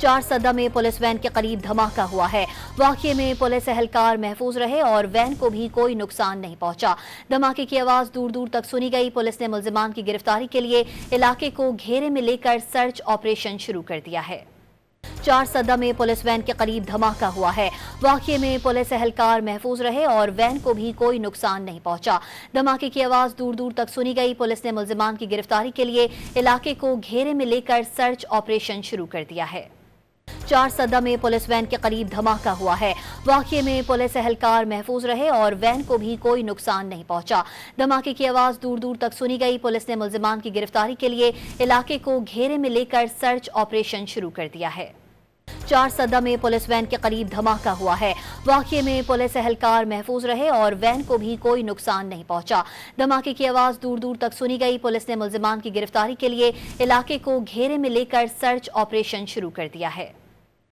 चार सदा में पुलिस वैन के करीब धमाका हुआ है। वाक़ये में पुलिस एहलकार महफूज रहे और वैन को भी कोई नुकसान नहीं पहुंचा। धमाके की आवाज दूर दूर तक सुनी गई। पुलिस ने मुल्जिमान की गिरफ्तारी के लिए इलाके को घेरे में लेकर सर्च ऑपरेशन शुरू कर दिया है। चार सदा में पुलिस वैन के करीब धमाका हुआ है। वाक़ये में पुलिस एहलकार महफूज रहे और वैन को भी कोई नुकसान नहीं पहुंचा। धमाके की आवाज दूर दूर तक सुनी गई। पुलिस ने मुल्जिमान की गिरफ्तारी के लिए इलाके को घेरे में लेकर सर्च ऑपरेशन शुरू कर दिया है। चार सदा में पुलिस वैन के करीब धमाका हुआ है। वाक़ये में पुलिस एहलकार महफूज रहे और वैन को भी कोई नुकसान नहीं पहुंचा। धमाके की आवाज दूर दूर तक सुनी गई। पुलिस ने मुल्जिमान की गिरफ्तारी के लिए इलाके को घेरे में लेकर सर्च ऑपरेशन शुरू कर दिया है। चार सदा में पुलिस वैन के करीब धमाका हुआ है। वाक़ये में पुलिस एहलकार महफूज रहे और वैन को भी कोई नुकसान नहीं पहुंचा। धमाके की आवाज दूर दूर तक सुनी गई। पुलिस ने मुल्जिमान की गिरफ्तारी के लिए इलाके को घेरे में लेकर सर्च ऑपरेशन शुरू कर दिया है।